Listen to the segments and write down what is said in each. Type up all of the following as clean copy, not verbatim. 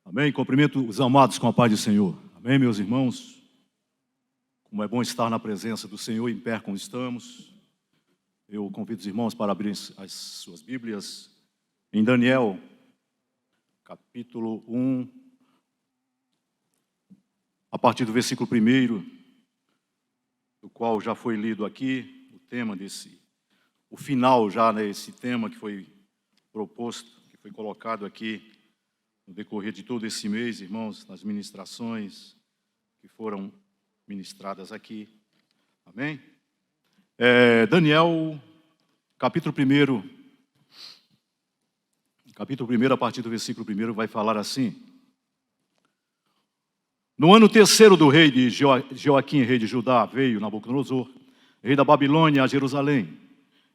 Amém? Cumprimento os amados com a paz do Senhor. Amém, meus irmãos? Como é bom estar na presença do Senhor em pé como estamos. Eu convido os irmãos para abrir as suas Bíblias em Daniel, capítulo 1, a partir do versículo 1, do qual já foi lido aqui, o tema o final já nesse tema que foi proposto, que foi colocado aqui no decorrer de todo esse mês, irmãos, nas ministrações que foram ministradas aqui. Amém? Daniel, capítulo 1, a partir do versículo 1, vai falar assim: no ano terceiro do rei de Joaquim, rei de Judá, veio Nabucodonosor, rei da Babilônia, a Jerusalém,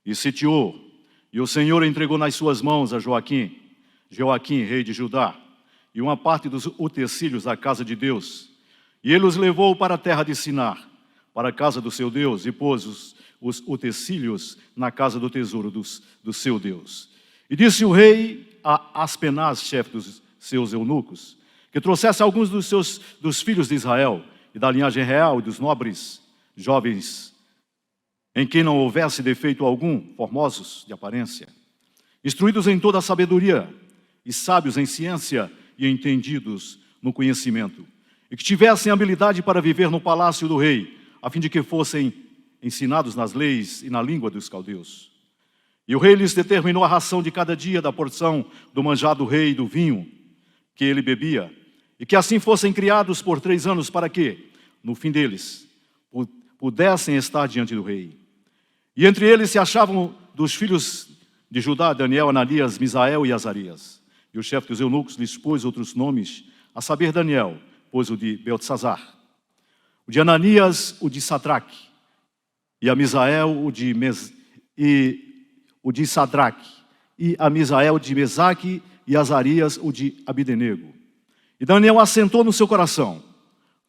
e sitiou, e o Senhor entregou nas suas mãos a Joaquim, rei de Judá, e uma parte dos utensílios da casa de Deus. E ele os levou para a terra de Sinar, para a casa do seu Deus, e pôs os utensílios na casa do tesouro do seu Deus. E disse o rei a Aspenaz, chefe dos seus eunucos, que trouxesse alguns dos filhos de Israel, e da linhagem real e dos nobres jovens, em quem não houvesse defeito algum, formosos de aparência, instruídos em toda a sabedoria, e sábios em ciência, e entendidos no conhecimento, e que tivessem habilidade para viver no palácio do rei, a fim de que fossem ensinados nas leis e na língua dos caldeus. E o rei lhes determinou a ração de cada dia da porção do manjar do rei e do vinho que ele bebia, e que assim fossem criados por 3 anos, para que, no fim deles, pudessem estar diante do rei. E entre eles se achavam dos filhos de Judá, Daniel, Ananias, Misael e Azarias. E o chefe dos eunucos lhes pôs outros nomes, a saber Daniel, pôs o de Beltesazar, o de Ananias, o de Sadraque, e a Misael, o de Sadraque, e a Misael, o de Mesaque, e Azarias, o de Abidenego. E Daniel assentou no seu coração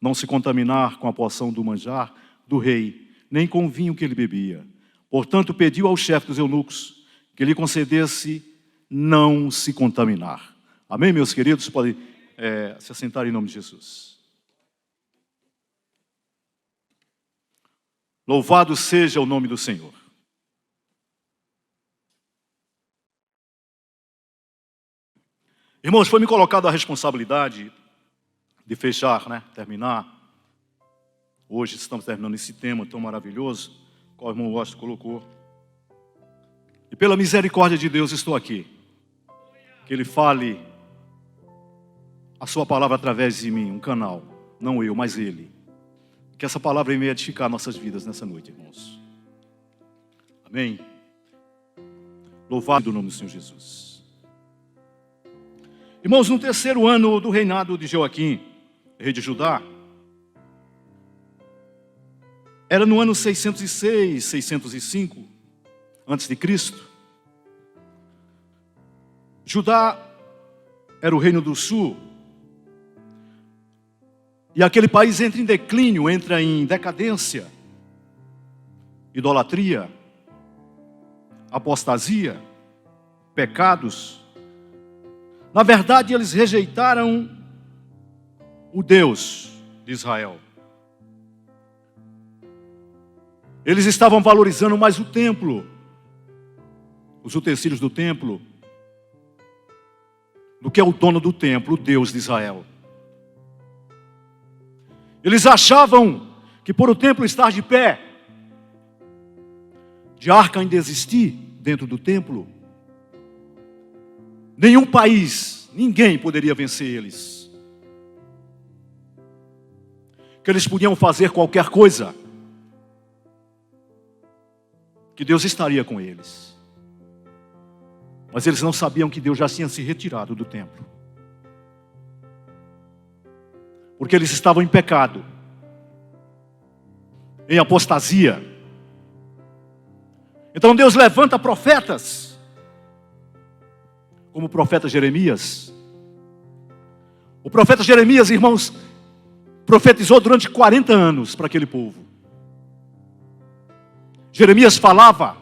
não se contaminar com a porção do manjar do rei, nem com o vinho que ele bebia. Portanto, pediu ao chefe dos eunucos que lhe concedesse não se contaminar. Amém, meus queridos? Podem se assentar em nome de Jesus. Louvado seja o nome do Senhor. Irmãos, foi me colocada a responsabilidade de fechar, terminar. Hoje estamos terminando esse tema tão maravilhoso, qual o irmão Washington colocou. E pela misericórdia de Deus estou aqui. Que Ele fale a sua palavra através de mim, um canal. Não eu, mas Ele. Que essa palavra venha edificar nossas vidas nessa noite, irmãos. Amém? Louvado o nome do Senhor Jesus. Irmãos, no terceiro ano do reinado de Joaquim, rei de Judá, era no ano 606, 605, antes de Cristo. Judá era o reino do sul, e aquele país entra em declínio, entra em decadência, idolatria, apostasia, pecados. Na verdade, eles rejeitaram o Deus de Israel. Eles estavam valorizando mais o templo, os utensílios do templo, do que é o dono do templo, o Deus de Israel. Eles achavam que por o templo estar de pé, de arca ainda existir dentro do templo, nenhum país, ninguém poderia vencer eles. Que eles podiam fazer qualquer coisa, que Deus estaria com eles. Mas eles não sabiam que Deus já tinha se retirado do templo. Porque eles estavam em pecado, em apostasia. Então Deus levanta profetas, como o profeta Jeremias. O profeta Jeremias, irmãos, profetizou durante 40 anos para aquele povo. Jeremias falava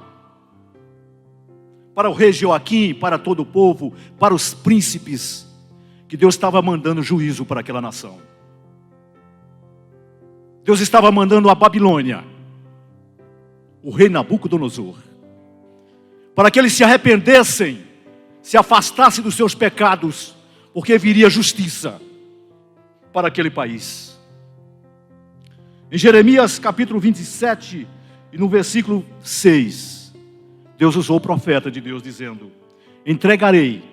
para o rei Joaquim, para todo o povo, para os príncipes, que Deus estava mandando juízo para aquela nação. Deus estava mandando a Babilônia, o rei Nabucodonosor, para que eles se arrependessem, se afastassem dos seus pecados, porque viria justiça para aquele país. Em Jeremias capítulo 27 e no versículo 6, Deus usou o profeta de Deus dizendo: entregarei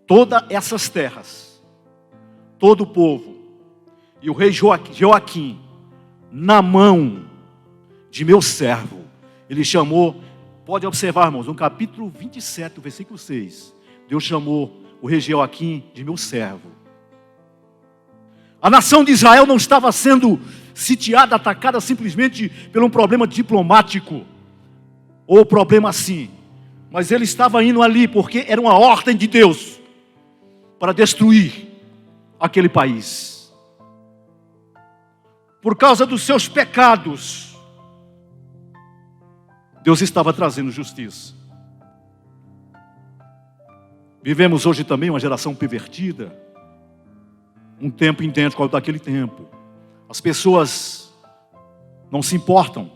todas essas terras, todo o povo e o rei Joaquim na mão de meu servo. Ele chamou, pode observar, irmãos, no capítulo 27, versículo 6, Deus chamou o rei Joaquim de meu servo. A nação de Israel não estava sendo sitiada, atacada simplesmente por um problema diplomático ou problema assim, mas ele estava indo ali porque era uma ordem de Deus para destruir aquele país. Por causa dos seus pecados, Deus estava trazendo justiça. Vivemos hoje também uma geração pervertida, um tempo idêntico ao daquele tempo. As pessoas não se importam,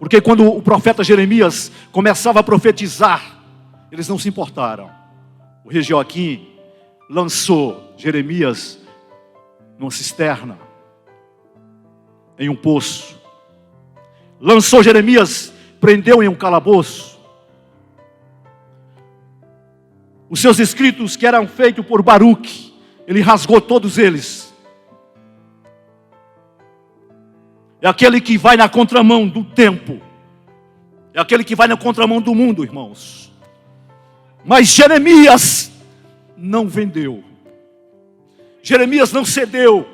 porque quando o profeta Jeremias começava a profetizar, eles não se importaram. O rei Joaquim lançou Jeremias numa cisterna, em um poço. Lançou Jeremias, prendeu em um calabouço. Os seus escritos que eram feitos por Baruque, ele rasgou todos eles. É aquele que vai na contramão do tempo. É aquele que vai na contramão do mundo, irmãos. Mas Jeremias não vendeu. Jeremias não cedeu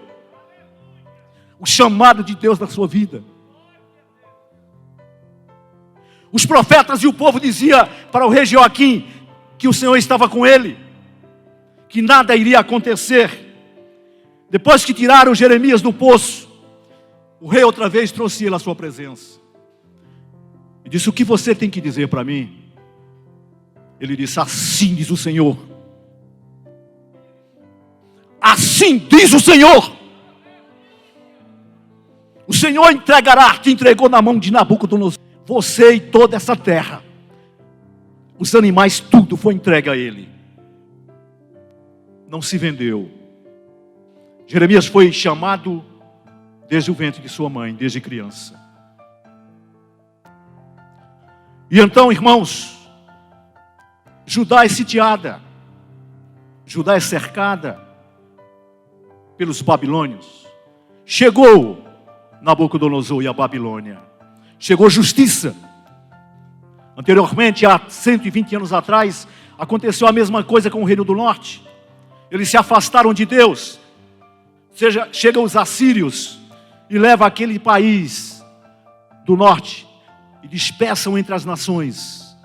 o chamado de Deus na sua vida. Os profetas e o povo diziam para o rei Joaquim que o Senhor estava com ele, que nada iria acontecer. Depois que tiraram Jeremias do poço, o rei outra vez trouxe ele à sua presença e disse: o que você tem que dizer para mim? Ele disse: assim diz o Senhor. Assim diz o Senhor. O Senhor entregará, te entregou na mão de Nabucodonosor, você e toda essa terra. Os animais, tudo foi entregue a ele. Não se vendeu. Jeremias foi chamado desde o ventre de sua mãe, desde criança. E então, irmãos, Judá é sitiada, Judá é cercada pelos babilônios. Chegou Nabucodonosor e a Babilônia. Chegou justiça. Anteriormente, há 120 anos atrás, aconteceu a mesma coisa com o reino do norte. Eles se afastaram de Deus. Chegam os assírios e levam aquele país do norte e dispersam entre as nações.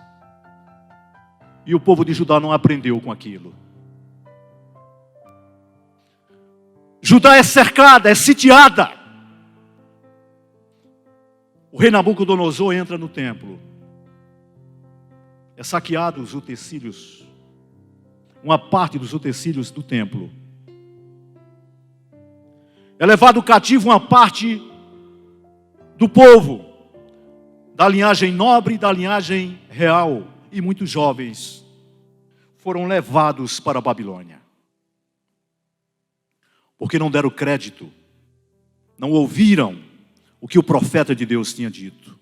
E o povo de Judá não aprendeu com aquilo. Judá é cercada, é sitiada. O rei Nabucodonosor entra no templo. É saqueado os utensílios, uma parte dos utensílios do templo. É levado cativo uma parte do povo, da linhagem nobre e da linhagem real. E muitos jovens foram levados para a Babilônia. Porque não deram crédito, não ouviram o que o profeta de Deus tinha dito.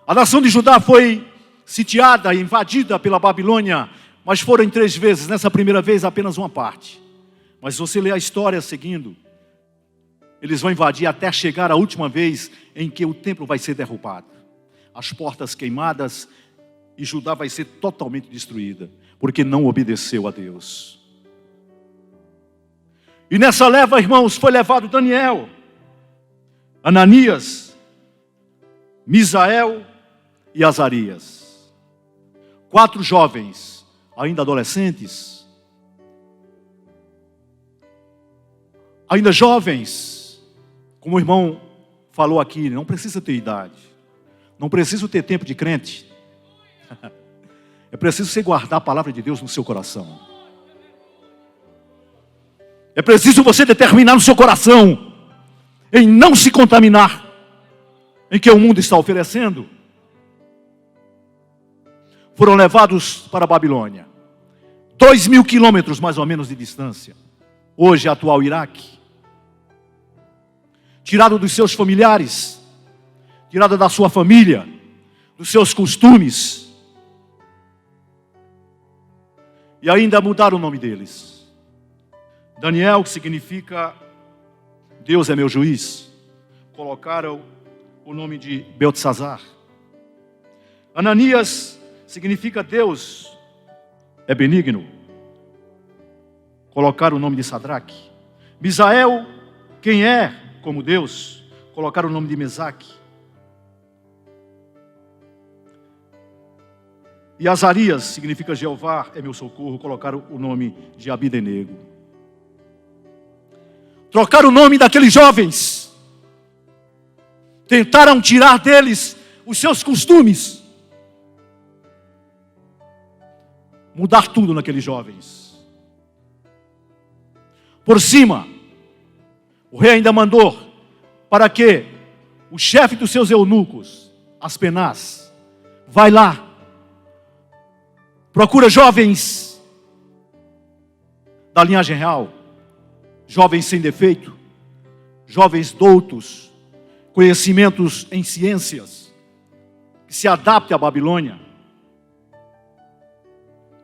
A nação de Judá foi sitiada, invadida pela Babilônia, mas foram em 3 vezes. Nessa primeira vez, apenas uma parte. Mas se você ler a história seguindo, eles vão invadir até chegar a última vez em que o templo vai ser derrubado. As portas queimadas e Judá vai ser totalmente destruída, porque não obedeceu a Deus. E nessa leva, irmãos, foi levado Daniel, Ananias, Misael e Azarias. 4 jovens, ainda adolescentes, ainda jovens, como o irmão falou aqui, não precisa ter idade, não precisa ter tempo de crente, é preciso você guardar a palavra de Deus no seu coração. É preciso você determinar no seu coração em não se contaminar em que o mundo está oferecendo. Foram levados para a Babilônia. 2.000 quilômetros mais ou menos de distância. Hoje, atual Iraque. Tirado dos seus familiares, tirado da sua família, dos seus costumes. E ainda mudaram o nome deles. Daniel, que significa Deus é meu juiz. Colocaram o nome de Beltesazar. Ananias significa Deus é benigno. Colocaram o nome de Sadraque. Misael, quem é como Deus, colocaram o nome de Mesaque. E Azarias, significa Jeová é meu socorro, colocaram o nome de Abidenego. Trocaram o nome daqueles jovens. Tentaram tirar deles os seus costumes. Mudar tudo naqueles jovens. Por cima, o rei ainda mandou para que o chefe dos seus eunucos, Aspenaz, vai lá, procura jovens da linhagem real, jovens sem defeito, jovens doutos, conhecimentos em ciências, que se adaptem à Babilônia.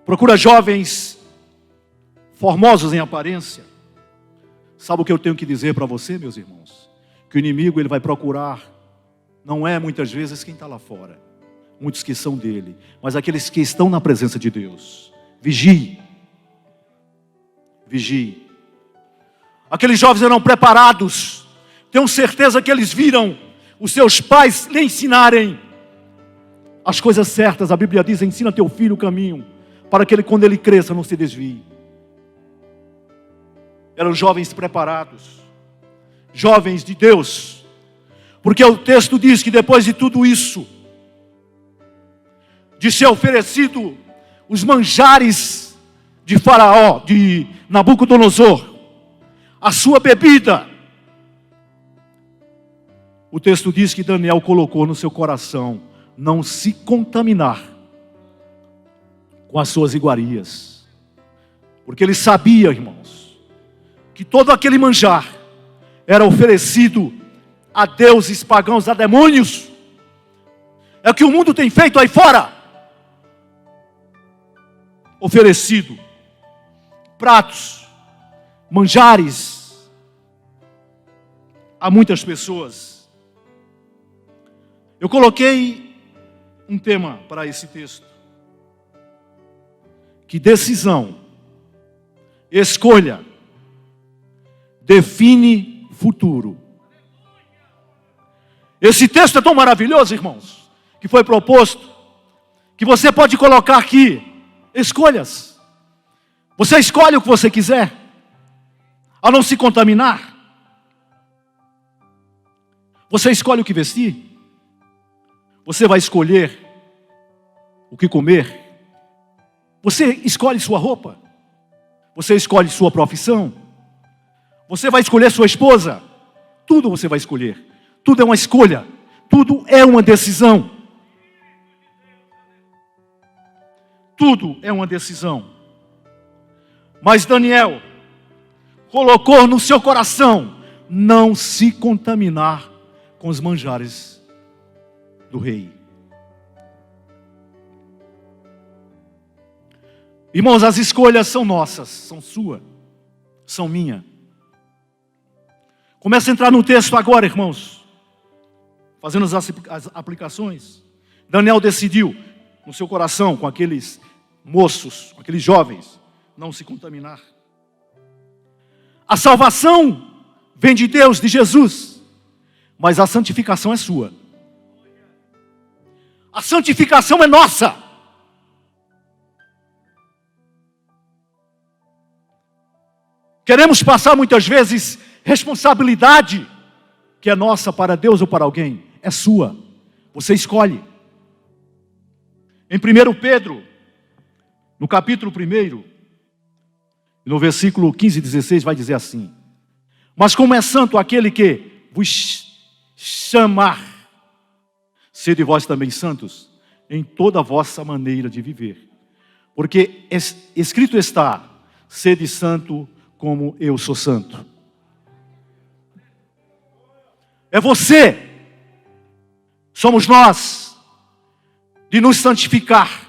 Procura jovens formosos em aparência. Sabe o que eu tenho que dizer para você, meus irmãos? Que o inimigo ele vai procurar, não é muitas vezes quem está lá fora, muitos que são dele, mas aqueles que estão na presença de Deus. Vigie. Vigie. Aqueles jovens eram preparados. Tenho certeza que eles viram os seus pais lhe ensinarem as coisas certas. A Bíblia diz, ensina teu filho o caminho, para que ele, quando ele cresça, não se desvie. Eram jovens preparados, jovens de Deus, porque o texto diz que depois de tudo isso, de ser oferecido os manjares de Faraó, de Nabucodonosor, a sua bebida, o texto diz que Daniel colocou no seu coração não se contaminar com as suas iguarias, porque ele sabia, irmãos, que todo aquele manjar era oferecido a deuses pagãos, a demônios. É o que o mundo tem feito aí fora. Oferecido pratos, manjares a muitas pessoas. Eu coloquei um tema para esse texto. Que decisão, escolha, define futuro. Esse texto é tão maravilhoso, irmãos, que foi proposto, que você pode colocar aqui escolhas. Você escolhe o que você quiser, a não se contaminar. Você escolhe o que vestir. Você vai escolher o que comer. Você escolhe sua roupa. Você escolhe sua profissão. Você vai escolher sua esposa. Tudo você vai escolher. Tudo é uma escolha. Tudo é uma decisão. Tudo é uma decisão. Mas Daniel colocou no seu coração não se contaminar com os manjares do rei. Irmãos, as escolhas são nossas, são sua, são minha. Começa a entrar no texto agora, irmãos, fazendo as aplicações. Daniel decidiu no seu coração, com aqueles moços, com aqueles jovens, não se contaminar. A salvação vem de Deus, de Jesus, mas a santificação é sua. A santificação é nossa. Queremos passar muitas vezes responsabilidade que é nossa para Deus ou para alguém. É sua. Você escolhe. Em 1 Pedro, no capítulo 1, E no versículo 15 e 16 vai dizer assim: mas como é santo aquele que vos chamar, sede vós também santos em toda a vossa maneira de viver. Porque escrito está: sede santo como eu sou santo. É você, somos nós, de nos santificar,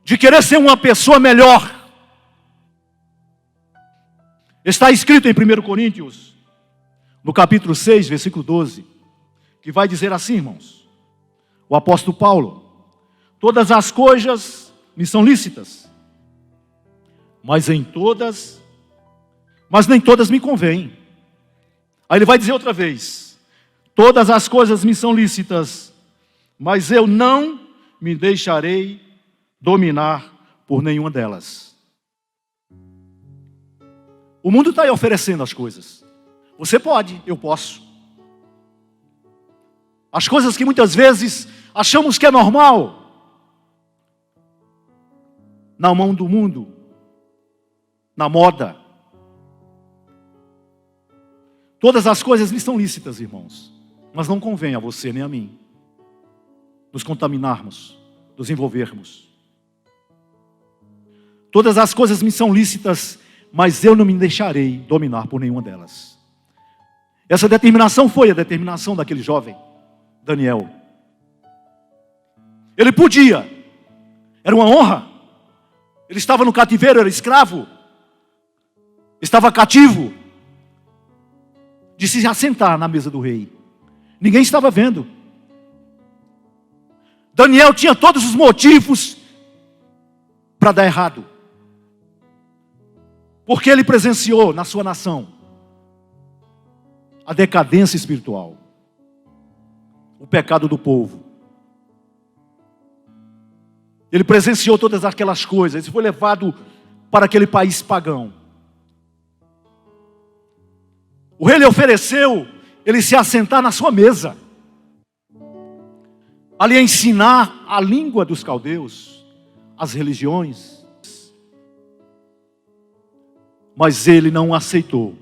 de querer ser uma pessoa melhor. Está escrito em 1 Coríntios, no capítulo 6, versículo 12, que vai dizer assim, irmãos, o apóstolo Paulo: todas as coisas me são lícitas, mas nem todas me convêm. Aí ele vai dizer outra vez: todas as coisas me são lícitas, mas eu não me deixarei dominar por nenhuma delas. O mundo está aí oferecendo as coisas. Você pode, eu posso. As coisas que muitas vezes achamos que é normal, na mão do mundo, na moda. Todas as coisas lhe são lícitas, irmãos, mas não convém a você nem a mim nos contaminarmos, nos envolvermos. Todas as coisas me são lícitas, mas eu não me deixarei dominar por nenhuma delas. Essa determinação foi a determinação daquele jovem, Daniel. Ele podia, era uma honra. Ele estava no cativeiro, era escravo, estava cativo, de se assentar na mesa do rei. Ninguém estava vendo. Daniel tinha todos os motivos para dar errado, porque ele presenciou na sua nação a decadência espiritual, o pecado do povo. Ele presenciou todas aquelas coisas. Ele foi levado para aquele país pagão. O rei lhe ofereceu ele se assentar na sua mesa, ali a ensinar a língua dos caldeus, as religiões. Mas ele não aceitou.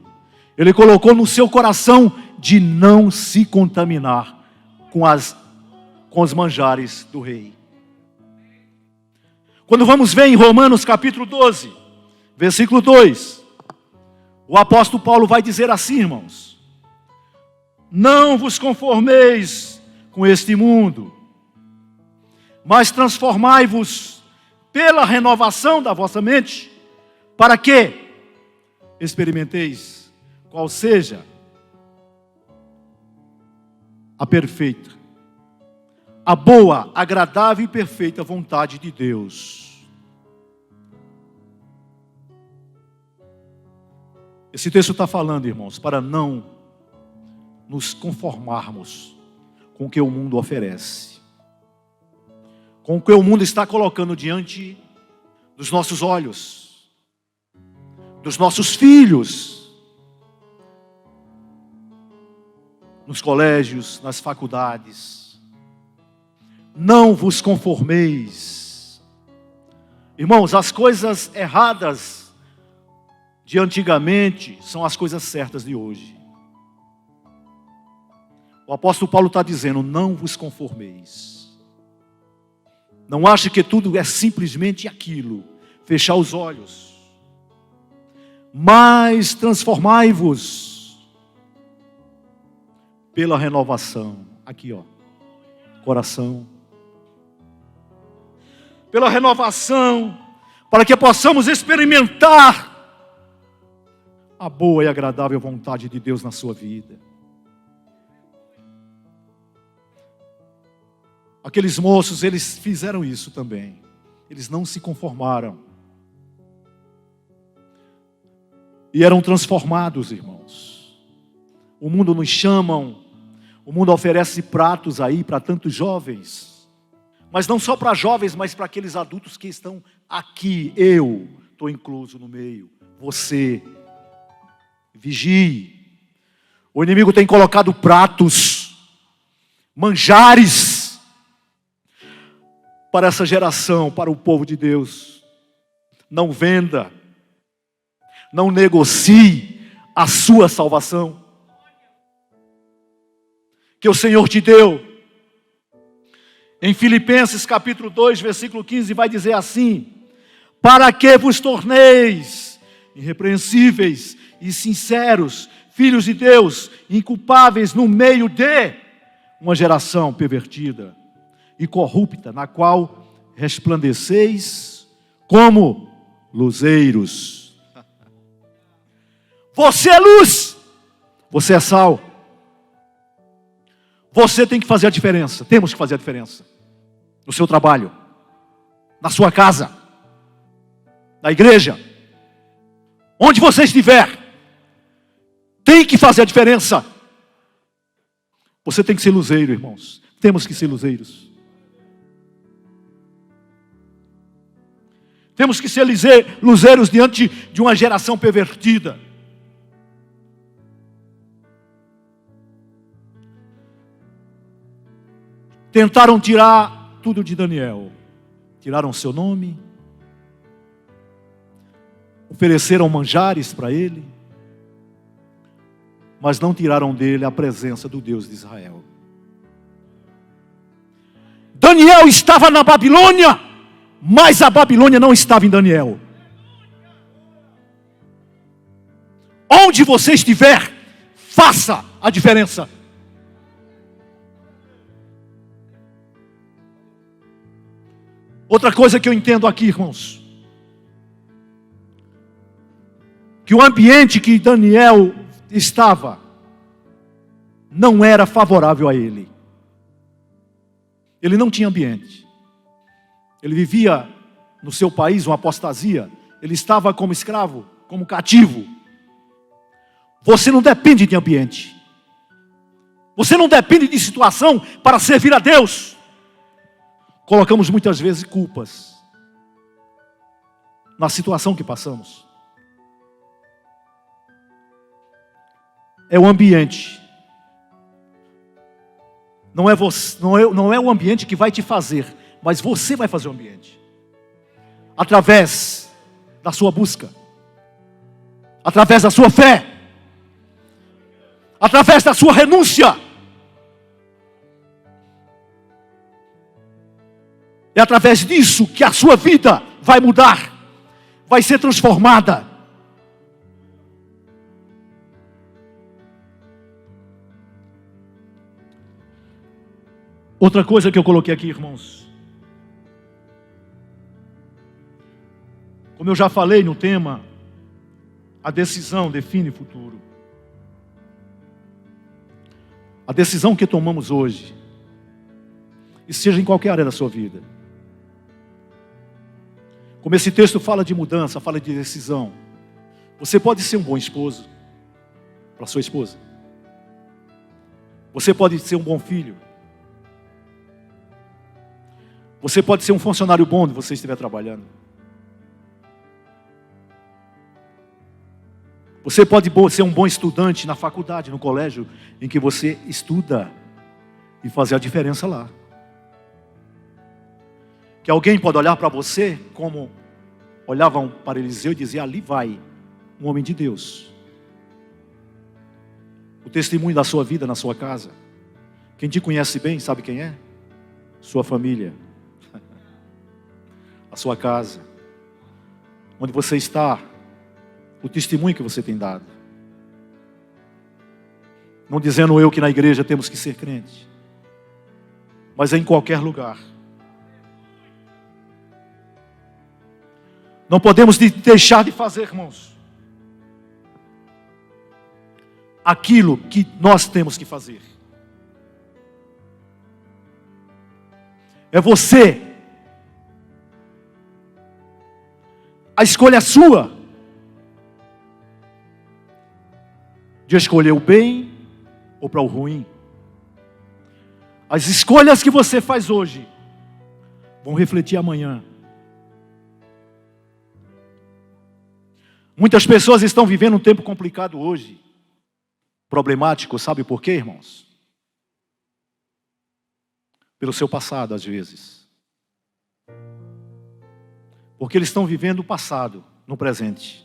Ele colocou no seu coração de não se contaminar com os manjares do rei. Quando vamos ver em Romanos capítulo 12, versículo 2, o apóstolo Paulo vai dizer assim, irmãos: não vos conformeis com este mundo, mas transformai-vos pela renovação da vossa mente, para que experimenteis qual seja a perfeita, a boa, agradável e perfeita vontade de Deus. Esse texto está falando, irmãos, para não nos conformarmos com o que o mundo oferece, com o que o mundo está colocando diante dos nossos olhos, dos nossos filhos, nos colégios, nas faculdades. Não vos conformeis. Irmãos, as coisas erradas de antigamente são as coisas certas de hoje. O apóstolo Paulo está dizendo: não vos conformeis. Não ache que tudo é simplesmente aquilo, fechar os olhos. Mas transformai-vos pela renovação. Aqui, ó, coração. Pela renovação, para que possamos experimentar a boa e agradável vontade de Deus na sua vida. Aqueles moços, eles fizeram isso também. Eles não se conformaram. E eram transformados, irmãos. O mundo nos chama, o mundo oferece pratos aí para tantos jovens. Mas não só para jovens, mas para aqueles adultos que estão aqui. Eu estou incluso no meio. Você. Vigie. O inimigo tem colocado pratos, manjares, para essa geração, para o povo de Deus. Não venda, não negocie a sua salvação que o Senhor te deu. Em Filipenses capítulo 2, versículo 15, vai dizer assim: para que vos torneis irrepreensíveis e sinceros, filhos de Deus, inculpáveis no meio de uma geração pervertida e corrupta, na qual resplandeceis como luzeiros. Você é luz, você é sal. Você tem que fazer a diferença, temos que fazer a diferença. No seu trabalho, na sua casa, na igreja, onde você estiver, tem que fazer a diferença. Você tem que ser luzeiro, irmãos. Temos que ser luzeiros. Temos que ser luzeiros diante de uma geração pervertida. Tentaram tirar tudo de Daniel. Tiraram seu nome. Ofereceram manjares para ele. Mas não tiraram dele a presença do Deus de Israel. Daniel estava na Babilônia, mas a Babilônia não estava em Daniel. Onde você estiver, faça a diferença. Outra coisa que eu entendo aqui, irmãos, que o ambiente que Daniel estava não era favorável a ele. Ele não tinha ambiente. Ele vivia no seu país uma apostasia. Ele estava como escravo, como cativo. Você não depende de ambiente. Você não depende de situação para servir a Deus. Colocamos muitas vezes culpas na situação que passamos. É o ambiente. Não é o ambiente que vai te fazer, mas você vai fazer o ambiente. Através da sua busca. Através da sua fé. Através da sua renúncia. É através disso que a sua vida vai mudar. Vai ser transformada. Outra coisa que eu coloquei aqui, irmãos. Como eu já falei no tema, a decisão define o futuro. A decisão que tomamos hoje, e seja em qualquer área da sua vida. Como esse texto fala de mudança, fala de decisão. Você pode ser um bom esposo para sua esposa. Você pode ser um bom filho. Você pode ser um funcionário bom onde você estiver trabalhando. Você pode ser um bom estudante na faculdade, no colégio, em que você estuda e fazer a diferença lá. Que alguém pode olhar para você como olhavam para Eliseu e dizer: ali vai um homem de Deus. O testemunho da sua vida na sua casa. Quem te conhece bem, sabe quem é? Sua família. A sua casa. Onde você está. O testemunho que você tem dado. Não dizendo eu que na igreja temos que ser crente. Mas é em qualquer lugar. Não podemos deixar de fazer, irmãos, aquilo que nós temos que fazer. É você. A escolha é sua. De escolher o bem ou para o ruim. As escolhas que você faz hoje vão refletir amanhã. Muitas pessoas estão vivendo um tempo complicado hoje. Problemático, sabe por quê, irmãos? Pelo seu passado, às vezes. Porque eles estão vivendo o passado no presente.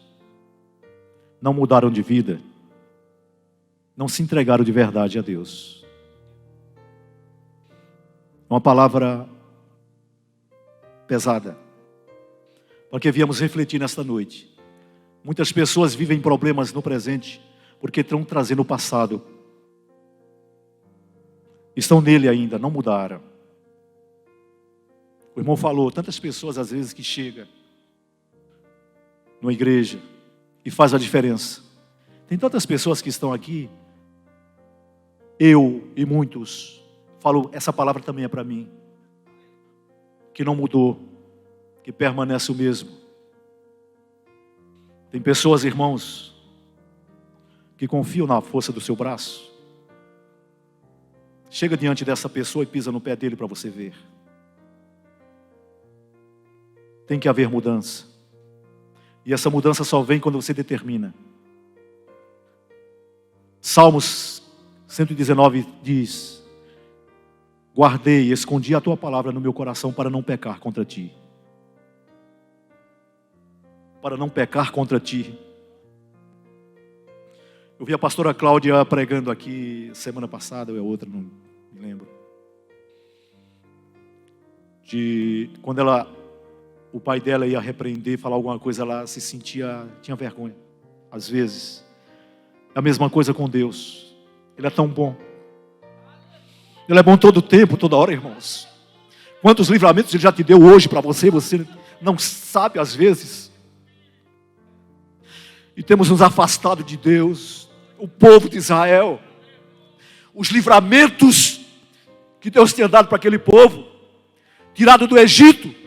Não mudaram de vida. Não se entregaram de verdade a Deus. Uma palavra pesada, porque viemos refletir nesta noite. Muitas pessoas vivem problemas no presente, porque estão trazendo o passado. Estão nele ainda, não mudaram. O irmão falou, tantas pessoas às vezes que chegam numa igreja e faz a diferença. Tem tantas pessoas que estão aqui, eu e muitos, falo, essa palavra também é para mim, que não mudou, que permanece o mesmo. Tem pessoas, irmãos, que confiam na força do seu braço. Chega diante dessa pessoa e pisa no pé dele para você ver. Tem que haver mudança. E essa mudança só vem quando você determina. Salmos 119 diz: guardei e escondi a tua palavra no meu coração para não pecar contra ti. Para não pecar contra ti. Eu vi a pastora Cláudia pregando aqui semana passada, ou é outra, não me lembro. De quando o pai dela ia repreender, falar alguma coisa, ela se sentia, tinha vergonha. Às vezes. É a mesma coisa com Deus. Ele é tão bom. Ele é bom todo o tempo, toda hora, irmãos. Quantos livramentos Ele já te deu hoje para você, você não sabe às vezes. E temos nos afastado de Deus, o povo de Israel. Os livramentos que Deus tinha dado para aquele povo, tirado do Egito,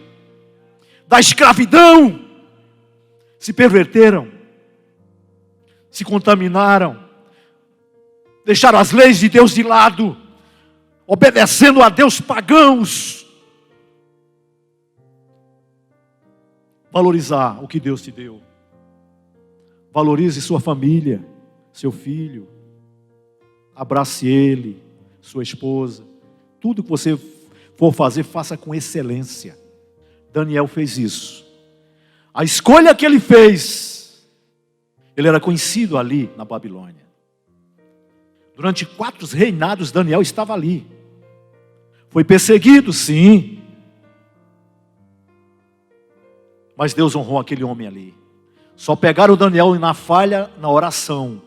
da escravidão, se perverteram, se contaminaram, deixaram as leis de Deus de lado, obedecendo a Deus pagãos. Valorizar o que Deus te deu. Valorize sua família, seu filho. Abrace ele, sua esposa. Tudo que você for fazer, faça com excelência. Daniel fez isso. A escolha que ele fez, ele era conhecido ali na Babilônia. Durante 4 reinados, Daniel estava ali. Foi perseguido, sim. Mas Deus honrou aquele homem ali. Só pegaram o Daniel na falha, na oração.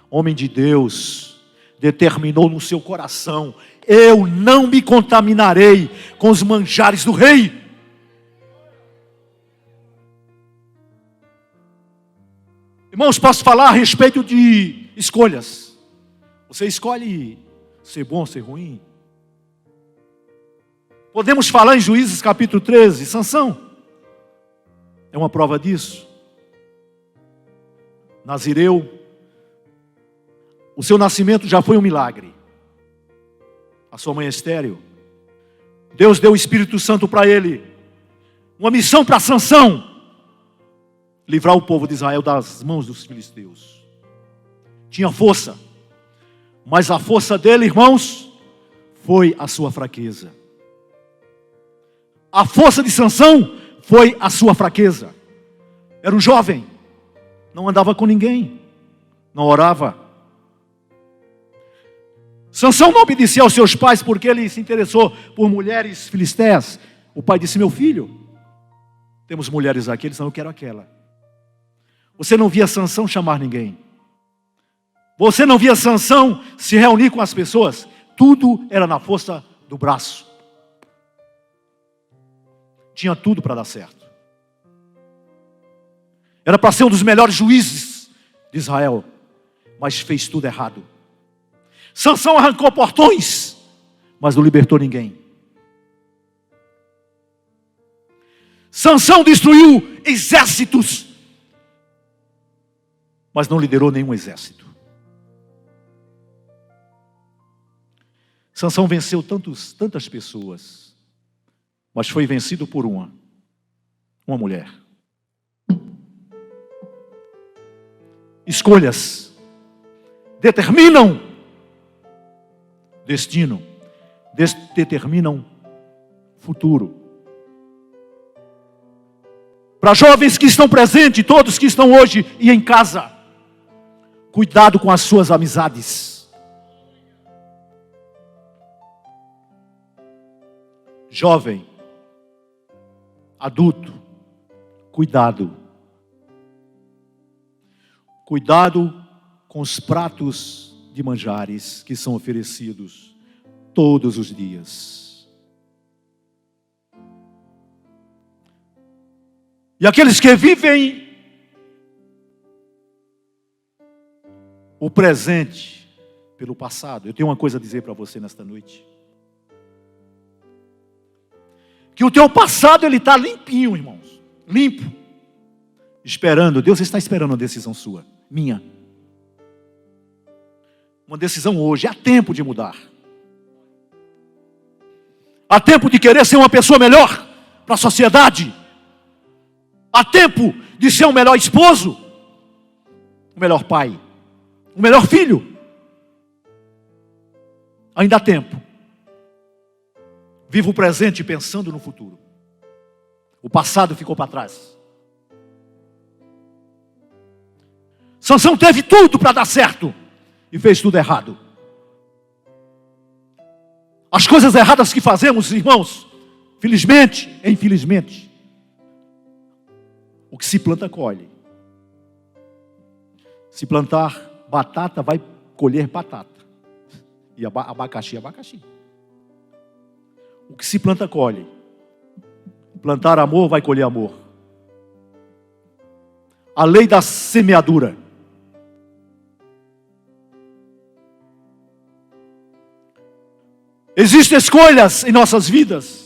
Homem de Deus, determinou no seu coração: eu não me contaminarei com os manjares do rei. Irmãos, posso falar a respeito de escolhas. Você escolhe ser bom ou ser ruim? Podemos falar em Juízes capítulo 13, Sansão é uma prova disso. Nazireu, o seu nascimento já foi um milagre. A sua mãe é estéril. Deus deu o Espírito Santo para ele. Uma missão para Sansão: livrar o povo de Israel das mãos dos filisteus. Tinha força, mas a força dele, irmãos, foi a sua fraqueza. A força de Sansão foi a sua fraqueza. Era um jovem, não andava com ninguém, não orava. Sansão não obedecia aos seus pais porque ele se interessou por mulheres filisteias. O pai disse: meu filho, temos mulheres aqui, ele disse: não, eu quero aquela. Você não via Sansão chamar ninguém. Você não via Sansão se reunir com as pessoas. Tudo era na força do braço. Tinha tudo para dar certo. Era para ser um dos melhores juízes de Israel, mas fez tudo errado. Sansão arrancou portões, mas não libertou ninguém. Sansão destruiu exércitos, mas não liderou nenhum exército. Sansão venceu tantas pessoas, mas foi vencido por uma mulher. Escolhas determinam destino, determinam futuro. Para jovens que estão presentes, todos que estão hoje e em casa, cuidado com as suas amizades. Jovem, adulto, cuidado. Cuidado com os pratos de manjares que são oferecidos todos os dias. E aqueles que vivem o presente pelo passado. Eu tenho uma coisa a dizer para você nesta noite. Que o teu passado ele está limpinho, irmãos. Limpo. Esperando. Deus está esperando uma decisão sua. Minha. Uma decisão hoje. Há tempo de mudar. Há tempo de querer ser uma pessoa melhor para a sociedade. Há tempo de ser um melhor esposo, um melhor pai, um melhor filho. Ainda há tempo. Viva o presente pensando no futuro. O passado ficou para trás. Sansão teve tudo para dar certo e fez tudo errado. As coisas erradas que fazemos, irmãos, felizmente e infelizmente, o que se planta, colhe. Se plantar batata, vai colher batata. E abacaxi, abacaxi. O que se planta, colhe. Plantar amor, vai colher amor. A lei da semeadura. Existem escolhas em nossas vidas.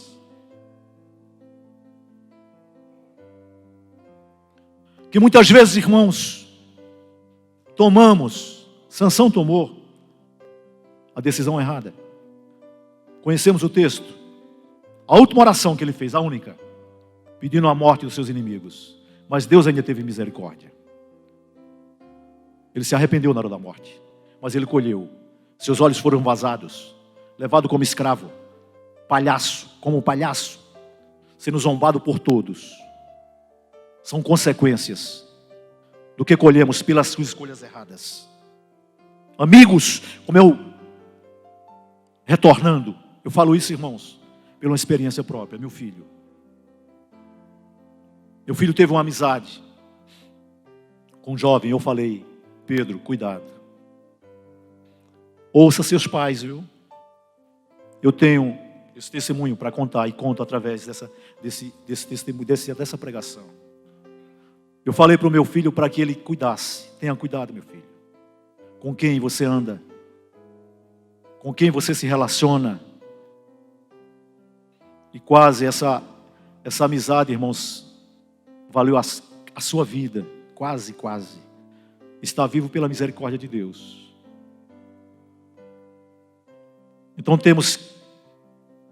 Que muitas vezes, irmãos, tomamos, Sansão tomou a decisão errada. Conhecemos o texto. A última oração que ele fez, a única, pedindo a morte dos seus inimigos. Mas Deus ainda teve misericórdia. Ele se arrependeu na hora da morte, mas ele colheu. Seus olhos foram vazados, levado como escravo, palhaço, como palhaço, sendo zombado por todos. São consequências do que colhemos pelas suas escolhas erradas. Amigos, como eu, retornando, eu falo isso, irmãos, pela uma experiência própria. Meu filho teve uma amizade com um jovem. Eu falei: Pedro, cuidado. Ouça seus pais, viu? Eu tenho esse testemunho para contar e conto através dessa pregação. Eu falei para o meu filho para que ele cuidasse. Tenha cuidado, meu filho. Com quem você anda. Com quem você se relaciona. E quase essa amizade, irmãos, valeu a sua vida. Quase. Está vivo pela misericórdia de Deus. Então temos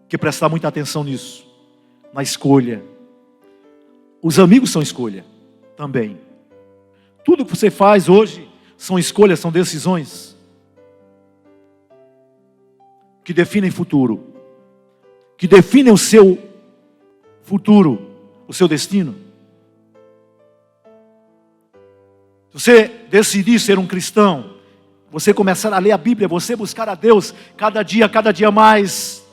que prestar muita atenção nisso. Na escolha. Os amigos são escolha. Também. Tudo que você faz hoje são escolhas, são decisões que definem futuro, que definem o seu futuro, o seu destino. Se você decidir ser um cristão, você começar a ler a Bíblia, você buscar a Deus cada dia mais,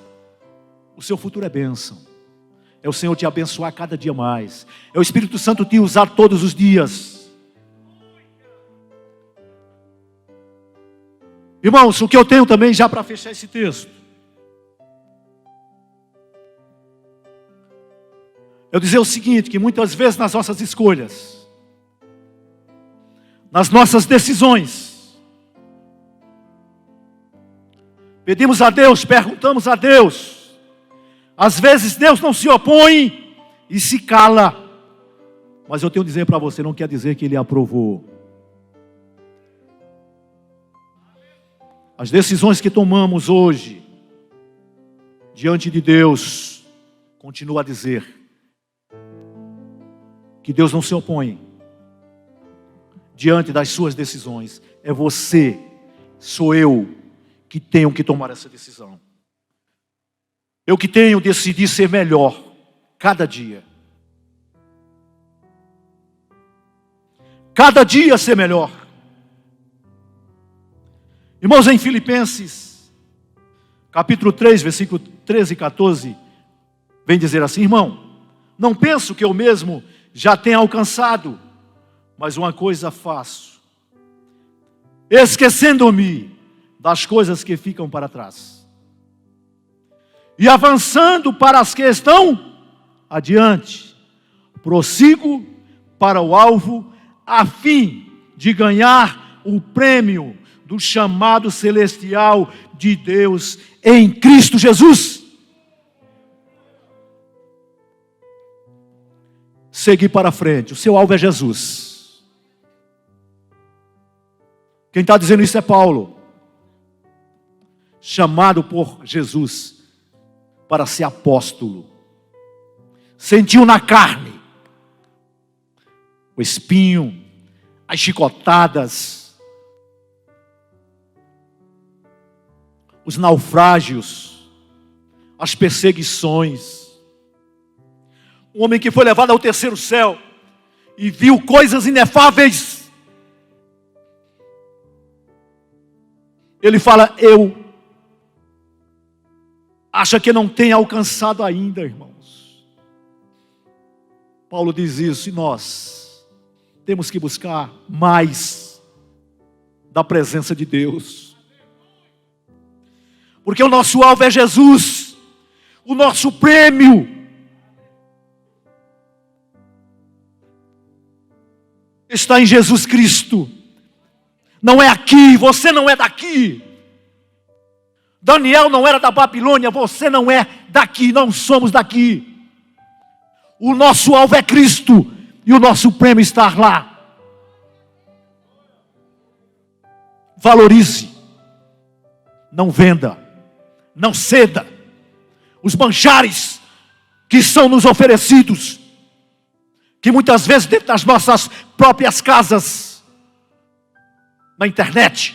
o seu futuro é bênção. É o Senhor te abençoar cada dia mais. É o Espírito Santo te usar todos os dias. Irmãos, o que eu tenho também já para fechar esse texto. Eu dizer o seguinte, que muitas vezes nas nossas escolhas, nas nossas decisões, pedimos a Deus, perguntamos a Deus. Às vezes Deus não se opõe e se cala. Mas eu tenho a dizer para você, não quer dizer que Ele aprovou. As decisões que tomamos hoje, diante de Deus, continua a dizer que Deus não se opõe diante das suas decisões. É você, sou eu, que tenho que tomar essa decisão. Eu que tenho decidido ser melhor cada dia. cada dia ser melhor. Irmãos, em Filipenses, capítulo 3, versículo 13 e 14, vem dizer assim: irmão, não penso que eu mesmo já tenha alcançado, mas uma coisa faço, esquecendo-me das coisas que ficam para trás, e avançando para as que estão adiante, prossigo para o alvo, a fim de ganhar o prêmio do chamado celestial de Deus em Cristo Jesus. Seguir para frente, o seu alvo é Jesus. Quem está dizendo isso é Paulo, chamado por Jesus para ser apóstolo. Sentiu na carne o espinho, as chicotadas, os naufrágios, as perseguições. Um homem que foi levado ao terceiro céu e viu coisas inefáveis. Ele fala: eu acha que não tem alcançado ainda, irmãos. Paulo diz isso, e nós temos que buscar mais da presença de Deus, porque o nosso alvo é Jesus, o nosso prêmio está em Jesus Cristo. Não é aqui, você não é daqui. Daniel não era da Babilônia, você não é daqui, não somos daqui. O nosso alvo é Cristo e o nosso prêmio está lá. Valorize, não venda, não ceda os manjares que são nos oferecidos, que muitas vezes dentro das nossas próprias casas, na internet,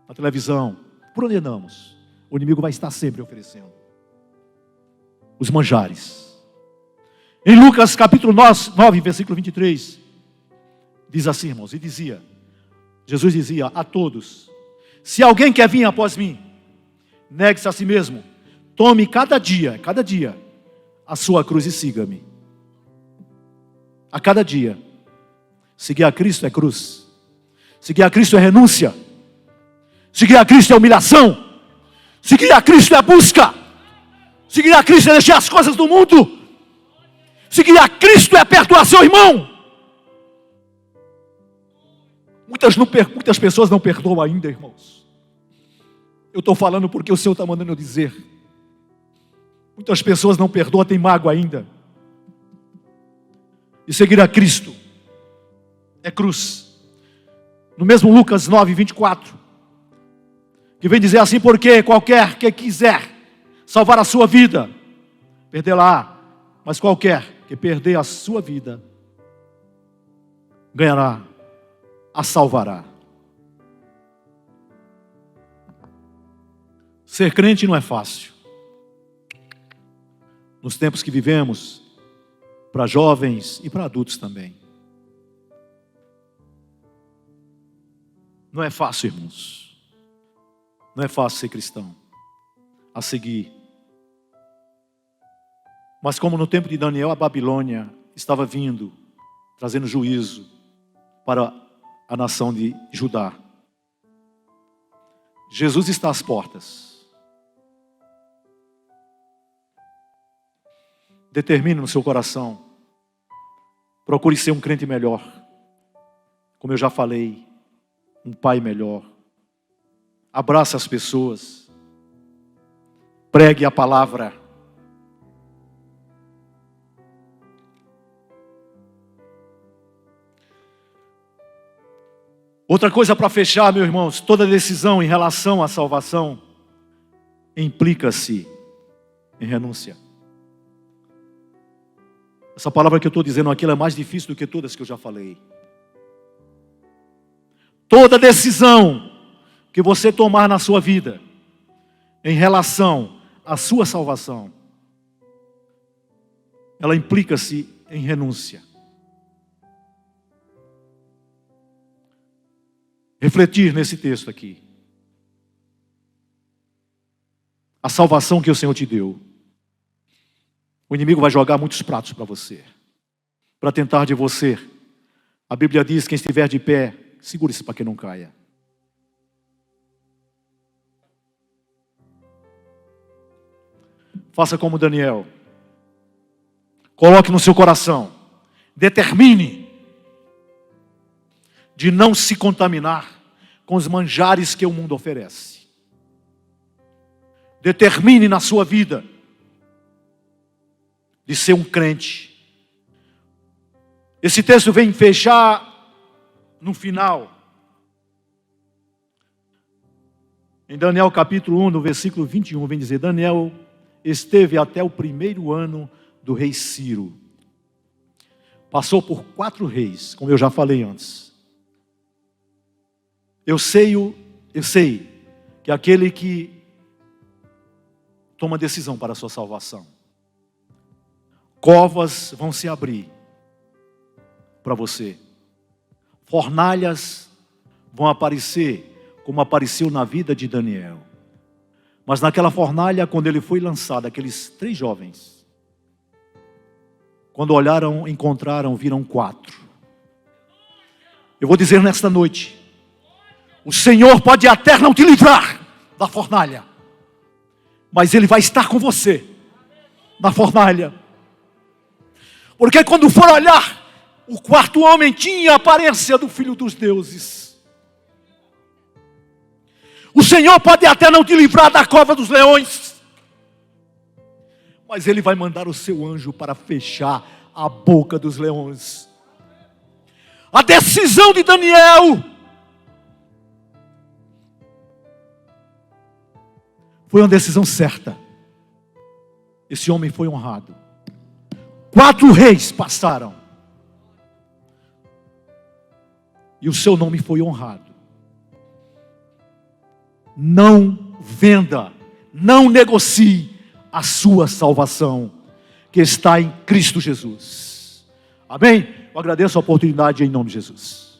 na televisão, por onde andamos, o inimigo vai estar sempre oferecendo os manjares. Em Lucas capítulo 9, versículo 23, diz assim, irmãos, e dizia, Jesus dizia a todos: se alguém quer vir após mim, negue-se a si mesmo, tome cada dia, a sua cruz e siga-me. A cada dia. Seguir a Cristo é cruz. Seguir a Cristo é renúncia. Seguir a Cristo é humilhação. Seguir a Cristo é busca. Seguir a Cristo é deixar as coisas do mundo. Seguir a Cristo é perdoar seu irmão. Muitas pessoas não perdoam ainda, irmãos. Eu estou falando porque o Senhor está mandando eu dizer. Muitas pessoas não perdoam, têm mágoa ainda. E seguir a Cristo é cruz. No mesmo Lucas 9, 24, que vem dizer assim: porque qualquer que quiser salvar a sua vida, perdê-la, mas qualquer que perder a sua vida, ganhará, a salvará. Ser crente não é fácil. Nos tempos que vivemos, para jovens e para adultos também. Não é fácil, irmãos. Não é fácil ser cristão, a seguir. Mas como no tempo de Daniel, a Babilônia estava vindo, trazendo juízo para a nação de Judá. Jesus está às portas. Determine no seu coração. Procure ser um crente melhor. Como eu já falei, um pai melhor. Abrace as pessoas. Pregue a palavra. Outra coisa para fechar, meus irmãos, toda decisão em relação à salvação implica-se em renúncia. Essa palavra que eu estou dizendo aqui é mais difícil do que todas que eu já falei. Toda decisão que você tomar na sua vida em relação à sua salvação, ela implica-se em renúncia. refletir nesse texto aqui. A salvação que o Senhor te deu. O inimigo vai jogar muitos pratos para você, para tentar de você. A Bíblia diz: quem estiver de pé, segure-se para que não caia. Faça como Daniel. Coloque no seu coração. Determine de não se contaminar com os manjares que o mundo oferece. Determine na sua vida de ser um crente. Esse texto vem fechar no final. Em Daniel capítulo 1, no versículo 21, vem dizer: Daniel esteve até o 1º ano do rei Ciro. Passou por 4 reis, como eu já falei antes. Eu sei que aquele que toma decisão para a sua salvação, covas vão se abrir para você. Fornalhas vão aparecer, como apareceu na vida de Daniel. Mas naquela fornalha, quando ele foi lançado, aqueles 3 jovens, quando olharam, encontraram, viram 4. Eu vou dizer nesta noite: o Senhor pode até não te livrar da fornalha, mas Ele vai estar com você na fornalha. Porque quando for olhar, o 4º homem tinha a aparência do Filho dos deuses. O Senhor pode até não te livrar da cova dos leões, mas Ele vai mandar o seu anjo para fechar a boca dos leões. A decisão de Daniel foi uma decisão certa. Esse homem foi honrado. 4 reis passaram, e o seu nome foi honrado. Não venda, não negocie a sua salvação, que está em Cristo Jesus. Amém? Eu agradeço a oportunidade em nome de Jesus.